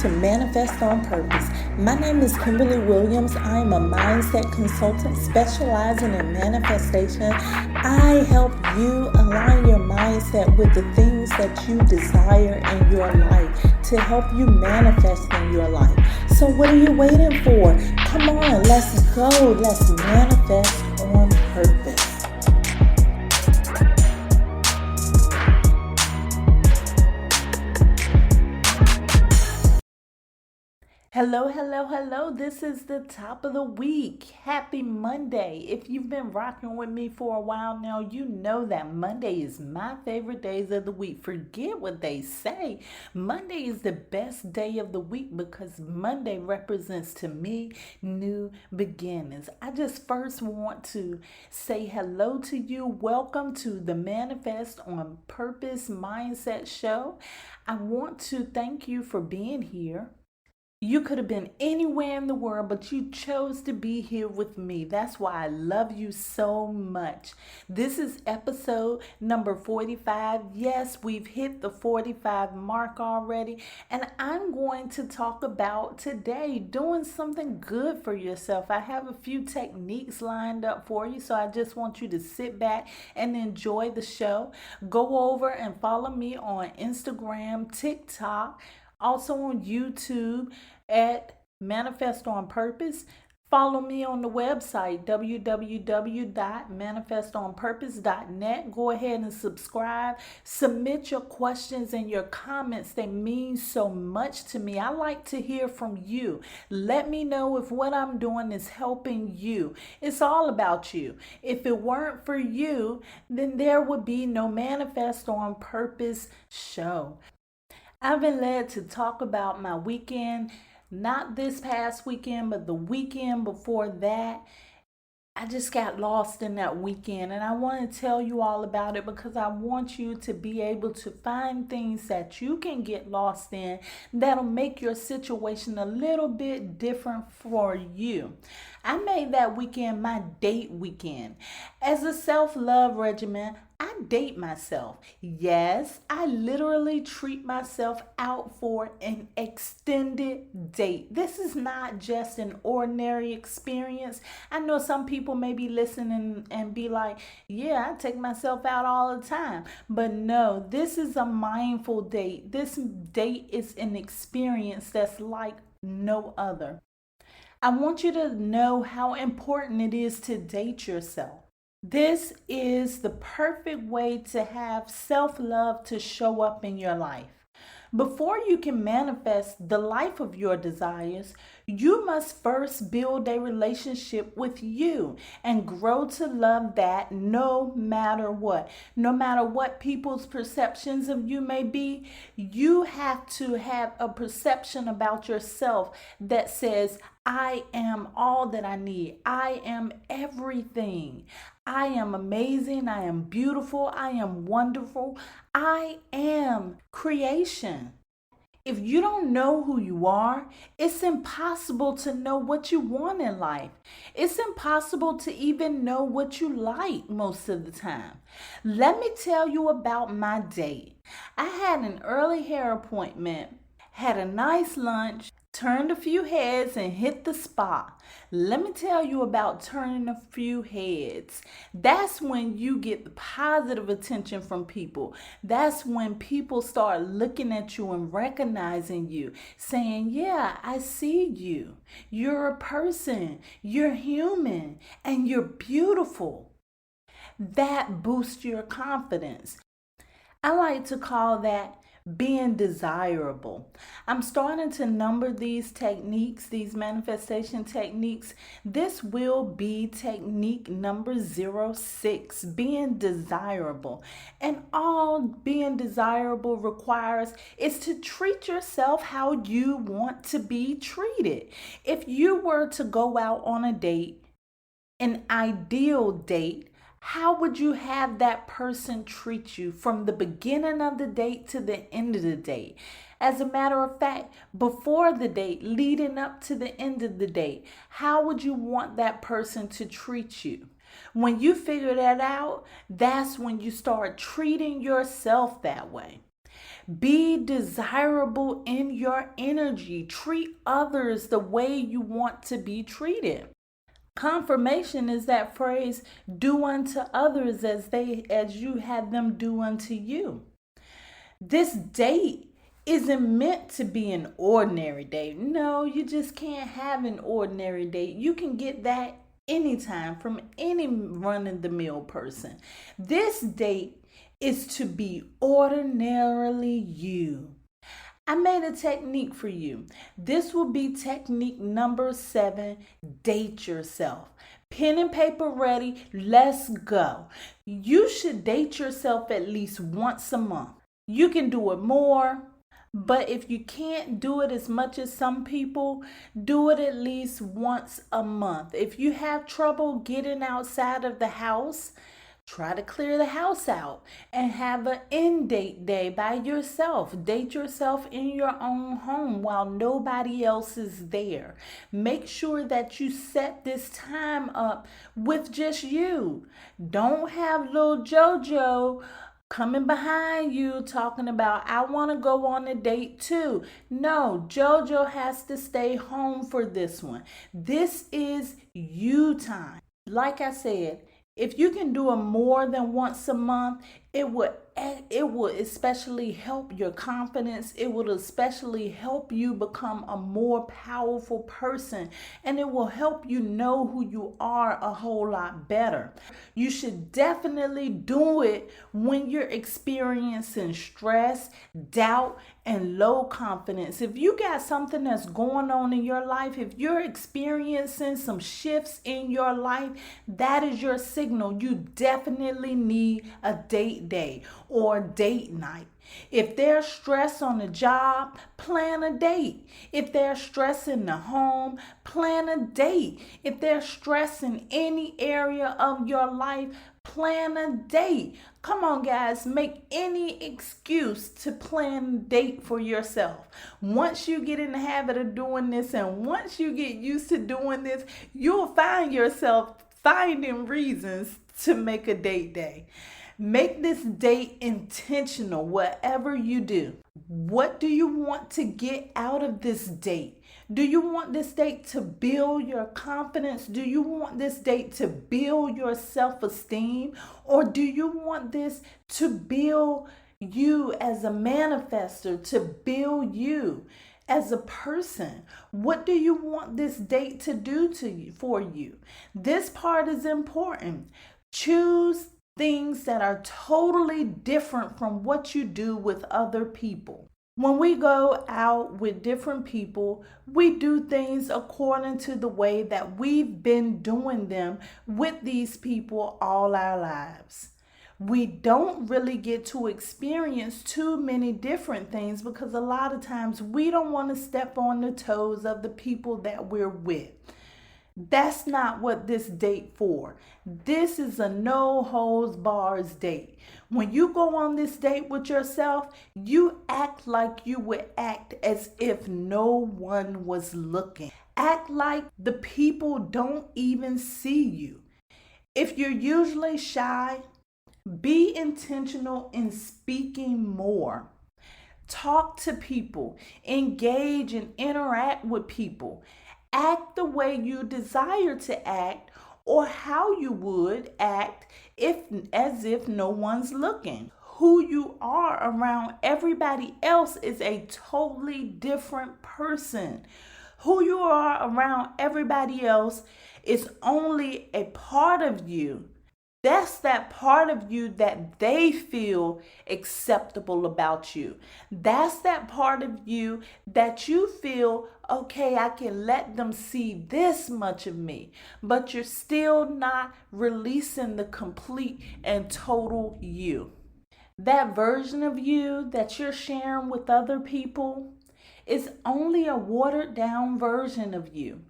to Manifest on Purpose. My name is Kimberly Williams. I am a mindset consultant specializing in manifestation. I help you align your mindset with the things that you desire in your life to help you manifest in your life. So what are you waiting for? Come on, let's go. Let's manifest on purpose. Hello, hello, hello. This is the top of the week. Happy Monday. If you've been rocking with me for a while now, you know that Monday is my favorite days of the week. Forget what they say. Monday is the best day of the week because Monday represents to me new beginnings. I just first want to say hello to you. Welcome to the Manifest on Purpose Mindset Show. I want to thank you for being here. You could have been anywhere in the world, but you chose to be here with me. That's why I love you so much. This is episode number 45. Yes, we've hit the 45 mark already. And I'm going to talk about today doing something good for yourself. I have a few techniques lined up for you, so I just want you to sit back and enjoy the show. Go over and follow me on Instagram, TikTok, also on YouTube at Manifest on Purpose. Follow me on the website, www.manifestonpurpose.net. Go ahead and subscribe. Submit your questions and your comments. They mean so much to me. I like to hear from you. Let me know if what I'm doing is helping you. It's all about you. If it weren't for you, then there would be no Manifest on Purpose show. I've been led to talk about my weekend, not this past weekend, but the weekend before that. I just got lost in that weekend, and I want to tell you all about it because I want you to be able to find things that you can get lost in that'll make your situation a little bit different for you. I made that weekend my date weekend. As a self-love regimen, I date myself. Yes, I literally treat myself out for an extended date. This is not just an ordinary experience. I know some people may be listening and be like, yeah, I take myself out all the time. But no, this is a mindful date. This date is an experience that's like no other. I want you to know how important it is to date yourself. This is the perfect way to have self-love to show up in your life. Before you can manifest the life of your desires, you must first build a relationship with you and grow to love that no matter what. No matter what people's perceptions of you may be, you have to have a perception about yourself that says, I am all that I need. I am everything. I am amazing. I am beautiful. I am wonderful. I am creation. If you don't know who you are, it's impossible to know what you want in life. It's impossible to even know what you like most of the time. Let me tell you about my date. I had an early hair appointment, had a nice lunch, turned a few heads and hit the spa. Let me tell you about turning a few heads. That's when you get the positive attention from people. That's when people start looking at you and recognizing you, saying, yeah, I see you. You're a person, you're human, and you're beautiful. That boosts your confidence. I like to call that being desirable. I'm starting to number these techniques, these manifestation techniques. This will be technique number 06, being desirable. And all being desirable requires is to treat yourself how you want to be treated. If you were to go out on a date, an ideal date, how would you have that person treat you from the beginning of the date to the end of the date? As a matter of fact, before the date, leading up to the end of the date, how would you want that person to treat you? When you figure that out, that's when you start treating yourself that way. Be desirable in your energy. Treat others the way you want to be treated. Confirmation is that phrase, do unto others as you had them do unto you. This date isn't meant to be an ordinary date. No, you just can't have an ordinary date. You can get that anytime from any run-of-the-mill person. This date is to be ordinarily you. I made a technique for you. This will be technique number 7, date yourself. Pen and paper ready, let's go. You should date yourself at least once a month. You can do it more, but if you can't do it as much as some people, do it at least once a month. If you have trouble getting outside of the house, try to clear the house out and have an end date day by yourself. Date yourself in your own home while nobody else is there. Make sure that you set this time up with just you. Don't have little JoJo coming behind you talking about, I want to go on a date too. No, JoJo has to stay home for this one. This is you time. Like I said, if you can do it more than once a month, it will especially help your confidence. It will especially help you become a more powerful person, and it will help you know who you are a whole lot better. You should definitely do it when you're experiencing stress, doubt, and low confidence. If you got something that's going on in your life, if you're experiencing some shifts in your life, that is your signal. You definitely need a date day or date night. If there's stress on the job, plan a date. If there's stress in the home, plan a date. If there's stress in any area of your life, plan a date. Come on, guys, make any excuse to plan a date for yourself. Once you get in the habit of doing this and once you get used to doing this, you'll find yourself finding reasons to make a date day. Make this date intentional, whatever you do. What do you want to get out of this date? Do you want this date to build your confidence? Do you want this date to build your self-esteem? Or do you want this to build you as a manifester, to build you as a person? What do you want this date to do for you? This part is important. Choose things that are totally different from what you do with other people. When we go out with different people, we do things according to the way that we've been doing them with these people all our lives. We don't really get to experience too many different things because a lot of times we don't want to step on the toes of the people that we're with. That's not what this date for. This is a no holds bars date. When you go on this date with yourself, you act like you would act as if no one was looking. Act like the people don't even see you. If you're usually shy, be intentional in speaking more. Talk to people, engage and interact with people. Act the way you desire to act or how you would act as if no one's looking. Who you are around everybody else is a totally different person. Who you are around everybody else is only a part of you. That's that part of you that they feel acceptable about you. That's that part of you that you feel, okay, I can let them see this much of me, but you're still not releasing the complete and total you. That version of you that you're sharing with other people is only a watered down version of you.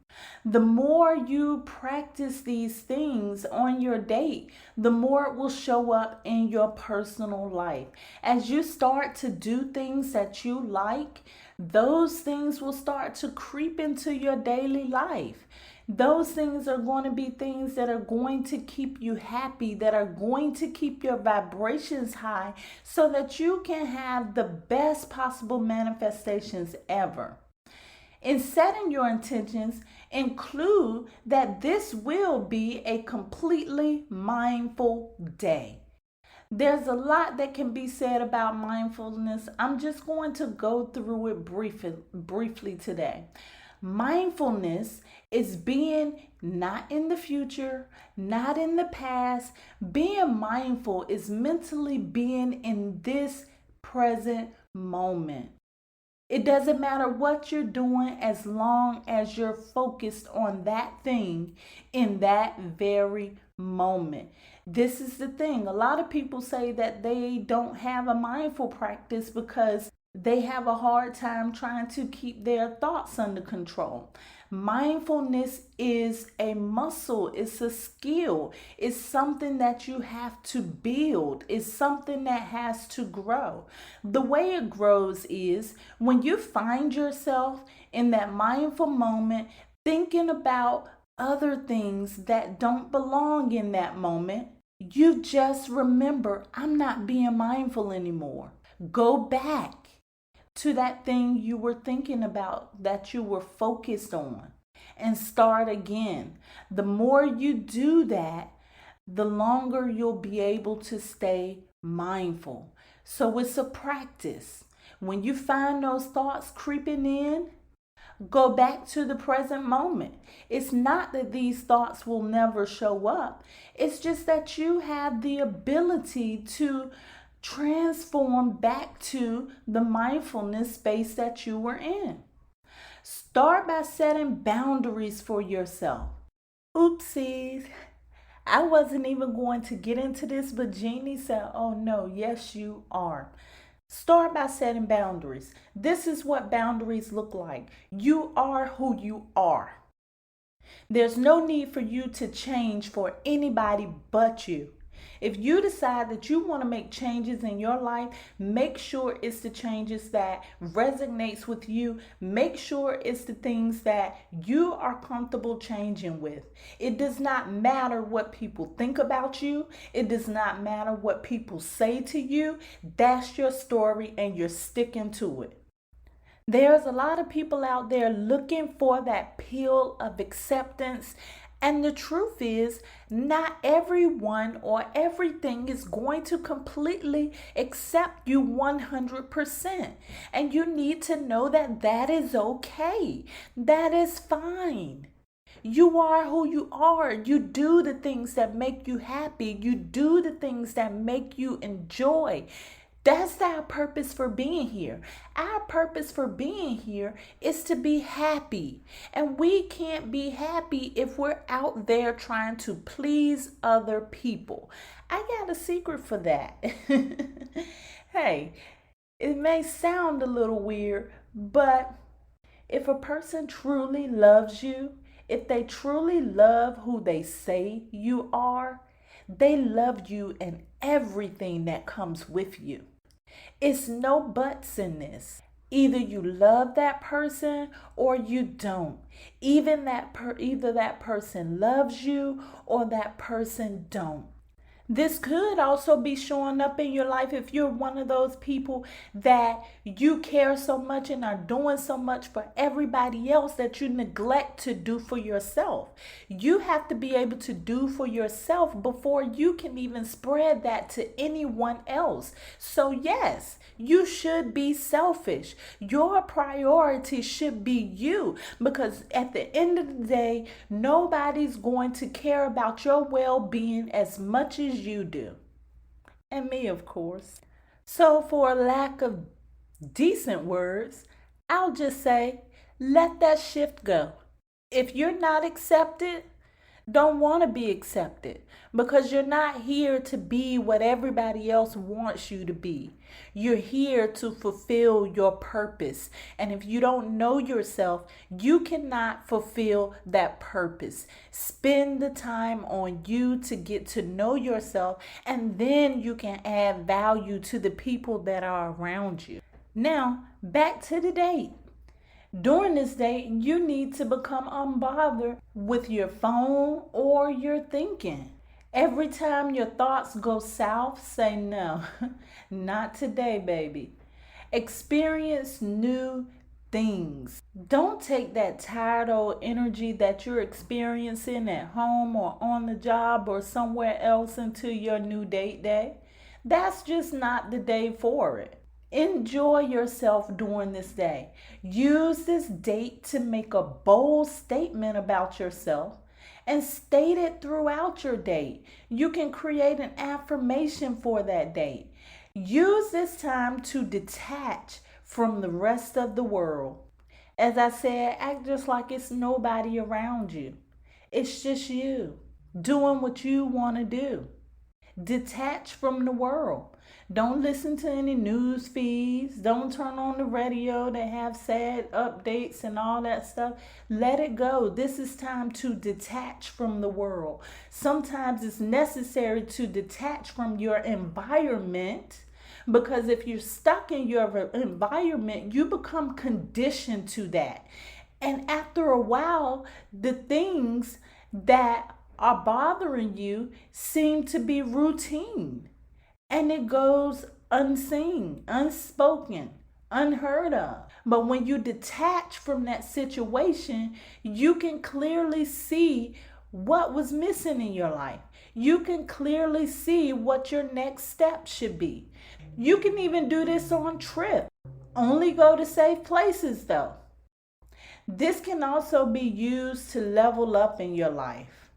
The more you practice these things on your date, the more it will show up in your personal life. As you start to do things that you like, those things will start to creep into your daily life. Those things are going to be things that are going to keep you happy, that are going to keep your vibrations high so that you can have the best possible manifestations ever. In setting your intentions, include that this will be a completely mindful day. There's a lot that can be said about mindfulness. I'm just going to go through it briefly today. Mindfulness is being not in the future, not in the past. Being mindful is mentally being in this present moment. It doesn't matter what you're doing as long as you're focused on that thing in that very moment. This is the thing. A lot of people say that they don't have a mindful practice because they have a hard time trying to keep their thoughts under control. Mindfulness is a muscle, it's a skill, it's something that you have to build, it's something that has to grow. The way it grows is when you find yourself in that mindful moment thinking about other things that don't belong in that moment. You just remember, I'm not being mindful anymore. Go back to that thing you were thinking about, that you were focused on, and start again. The more you do that, the longer you'll be able to stay mindful. So it's a practice. When you find those thoughts creeping in, go back to the present moment. It's not that these thoughts will never show up. It's just that you have the ability to transform back to the mindfulness space that you were in. Start by setting boundaries for yourself. Oopsies. I wasn't even going to get into this, but Jeannie said, oh no, yes, you are. Start by setting boundaries. This is what boundaries look like. You are who you are. There's no need for you to change for anybody but you. If you decide that you want to make changes in your life, make sure it's the changes that resonates with you. Make sure it's the things that you are comfortable changing with. It does not matter what people think about you. It does not matter what people say to you. That's your story and you're sticking to it. There's a lot of people out there looking for that pill of acceptance. And the truth is, not everyone or everything is going to completely accept you 100%. And you need to know that that is okay. That is fine. You are who you are. You do the things that make you happy. You do the things that make you enjoy. That's our purpose for being here. Our purpose for being here is to be happy. And we can't be happy if we're out there trying to please other people. I got a secret for that. Hey, it may sound a little weird, but if a person truly loves you, if they truly love who they say you are, they love you and everything that comes with you. It's no buts in this. Either you love that person or you don't. Either that person loves you or that person don't. This could also be showing up in your life if you're one of those people that you care so much and are doing so much for everybody else that you neglect to do for yourself. You have to be able to do for yourself before you can even spread that to anyone else. So yes, you should be selfish. Your priority should be you, because at the end of the day, nobody's going to care about your well-being as much as you do. And me, of course. So for lack of decent words, I'll just say, let that shift go. If you're not accepted, don't want to be accepted, because you're not here to be what everybody else wants you to be. You're here to fulfill your purpose. And if you don't know yourself, you cannot fulfill that purpose. Spend the time on you to get to know yourself, and then you can add value to the people that are around you. Now, back to the date. During this date, you need to become unbothered with your phone or your thinking. Every time your thoughts go south, say no, not today, baby. Experience new things. Don't take that tired old energy that you're experiencing at home or on the job or somewhere else into your new date day. That's just not the day for it. Enjoy yourself during this day. Use this date to make a bold statement about yourself and state it throughout your date. You can create an affirmation for that date. Use this time to detach from the rest of the world. As I said, act just like it's nobody around you. It's just you doing what you want to do. Detach from the world. Don't listen to any news feeds. Don't turn on the radio that have sad updates and all that stuff. Let it go. This is time to detach from the world. Sometimes it's necessary to detach from your environment, because if you're stuck in your environment, you become conditioned to that. And after a while, the things that are bothering you seem to be routine, and it goes unseen, unspoken, unheard of. But when you detach from that situation, you can clearly see what was missing in your life. You can clearly see what your next step should be. You can even do this on trip. Only go to safe places though. This can also be used to level up in your life.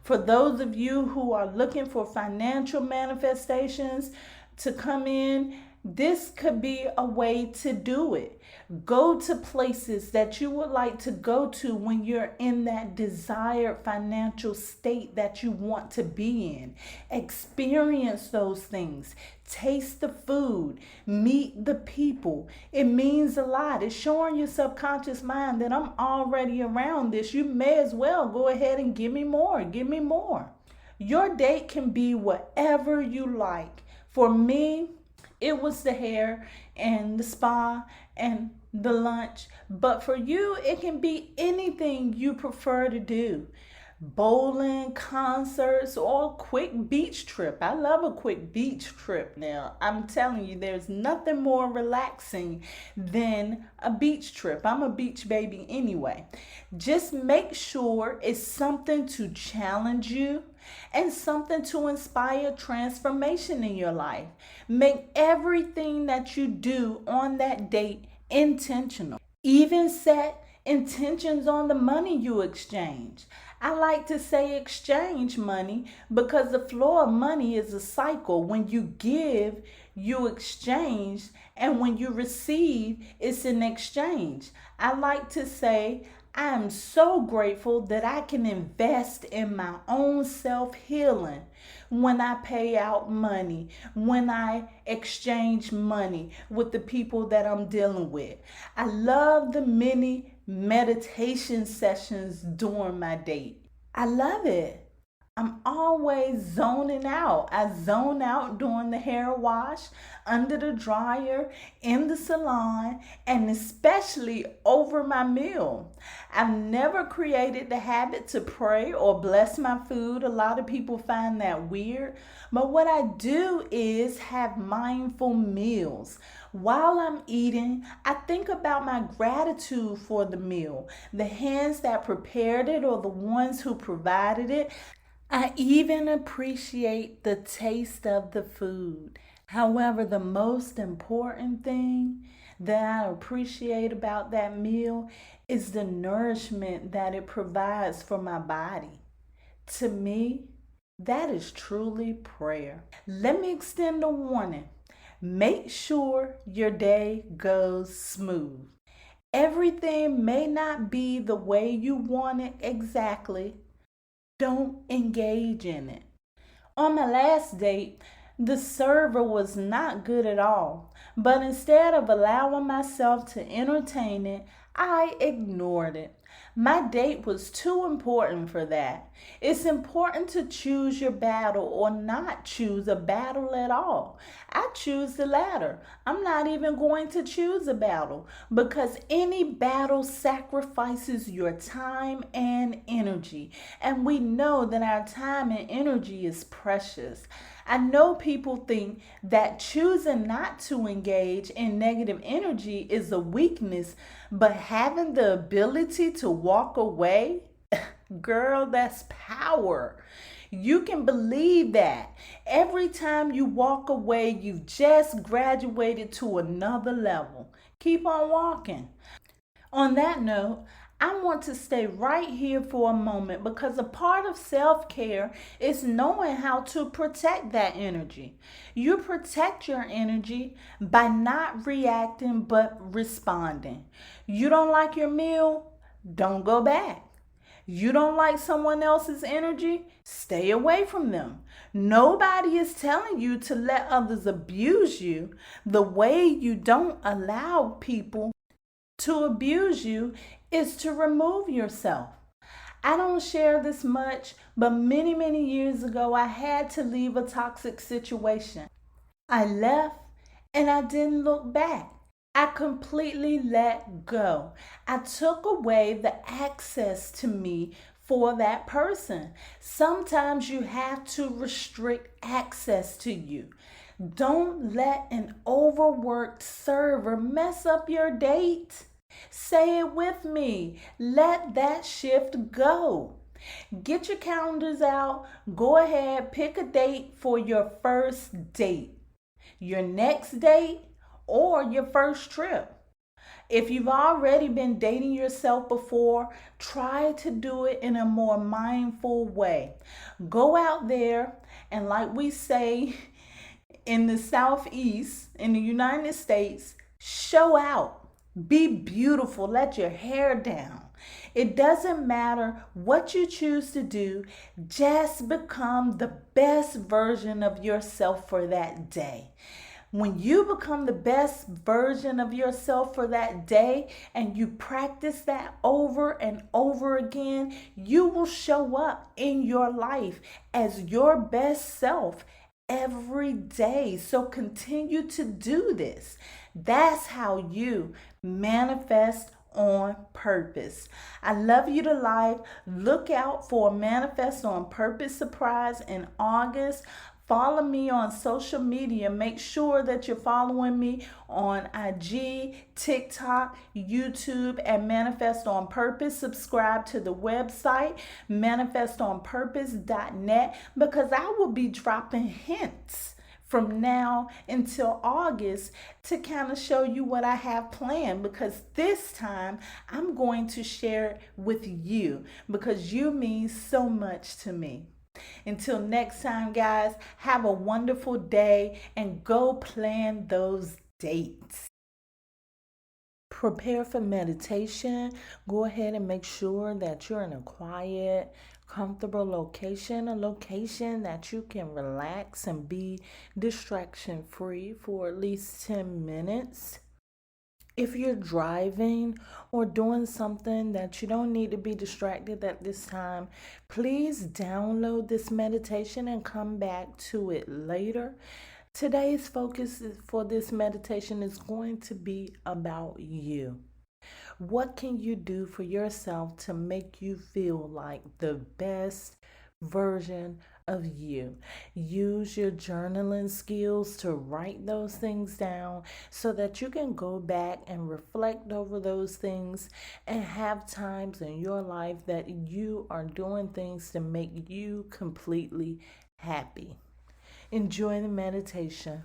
For those of you who are looking for financial manifestations to come in, this could be a way to do it. Go to places that you would like to go to when you're in that desired financial state that you want to be in. Experience those things. Taste the food. Meet the people. It means a lot. It's showing your subconscious mind that I'm already around this. You may as well go ahead and give me more. Give me more. Your date can be whatever you like. For me, it was the hair and the spa and the lunch. But for you, it can be anything you prefer to do. Bowling, concerts, or a quick beach trip. I love a quick beach trip now. I'm telling you, there's nothing more relaxing than a beach trip. I'm a beach baby anyway. Just make sure it's something to challenge you and something to inspire transformation in your life. Make everything that you do on that date intentional. Even set intentions on the money you exchange. I like to say exchange money because the flow of money is a cycle. When you give, you exchange, and when you receive, it's an exchange. I like to say I am so grateful that I can invest in my own self-healing when I pay out money, when I exchange money with the people that I'm dealing with. I love the many meditation sessions during my date. I love it. I'm always zoning out. I zone out during the hair wash, under the dryer, in the salon, and especially over my meal. I've never created the habit to pray or bless my food. A lot of people find that weird. But what I do is have mindful meals. While I'm eating, I think about my gratitude for the meal, the hands that prepared it or the ones who provided it. I even appreciate the taste of the food. However, the most important thing that I appreciate about that meal is the nourishment that it provides for my body. To me, that is truly prayer. Let me extend a warning. Make sure your day goes smooth. Everything may not be the way you want it exactly. Don't engage in it. On my last date, the server was not good at all, but instead of allowing myself to entertain it, I ignored it. My date was too important for that. It's important to choose your battle or not choose a battle at all. I choose the latter. I'm not even going to choose a battle because any battle sacrifices your time and energy. And we know that our time and energy is precious. I know people think that choosing not to engage in negative energy is a weakness, but having the ability to walk away, girl, that's power. You can believe that. Every time you walk away, you've just graduated to another level. Keep on walking. On that note, I want to stay right here for a moment because a part of self care is knowing how to protect that energy. You protect your energy by not reacting but responding. You don't like your meal? Don't go back. You don't like someone else's energy? Stay away from them. Nobody is telling you to let others abuse you. The way you don't allow people to abuse you is to remove yourself. I don't share this much, but many years ago, I had to leave a toxic situation. I left and I didn't look back. I completely let go. I took away the access to me for that person. Sometimes you have to restrict access to you. Don't let an overworked server mess up your date. Say it with me. Let that shift go. Get your calendars out. Go ahead, pick a date for your first date, your next date, or your first trip. If you've already been dating yourself before, try to do it in a more mindful way. Go out there and, like we say in the Southeast, in the United States, show out. Be beautiful. Let your hair down. It doesn't matter what you choose to do, just become the best version of yourself for that day. When you become the best version of yourself for that day and you practice that over and over again, you will show up in your life as your best self every day. So continue to do this. That's how you manifest on purpose. I love you to life. Look out for a Manifest on Purpose surprise in August. Follow me on social media. Make sure that you're following me on IG, TikTok, YouTube at Manifest on Purpose. Subscribe to the website, manifestonpurpose.net, because I will be dropping hints from now until August to kind of show you what I have planned, because this time I'm going to share it with you because you mean so much to me. Until next time, guys, have a wonderful day and go plan those dates. Prepare for meditation. Go ahead and make sure that you're in a quiet, comfortable location, a location that you can relax and be distraction free for at least 10 minutes. If you're driving or doing something that you don't need to be distracted at this time, please download this meditation and come back to it later. Today's focus for this meditation is going to be about you. What can you do for yourself to make you feel like the best version of you? Use your journaling skills to write those things down so that you can go back and reflect over those things and have times in your life that you are doing things to make you completely happy. Enjoy the meditation.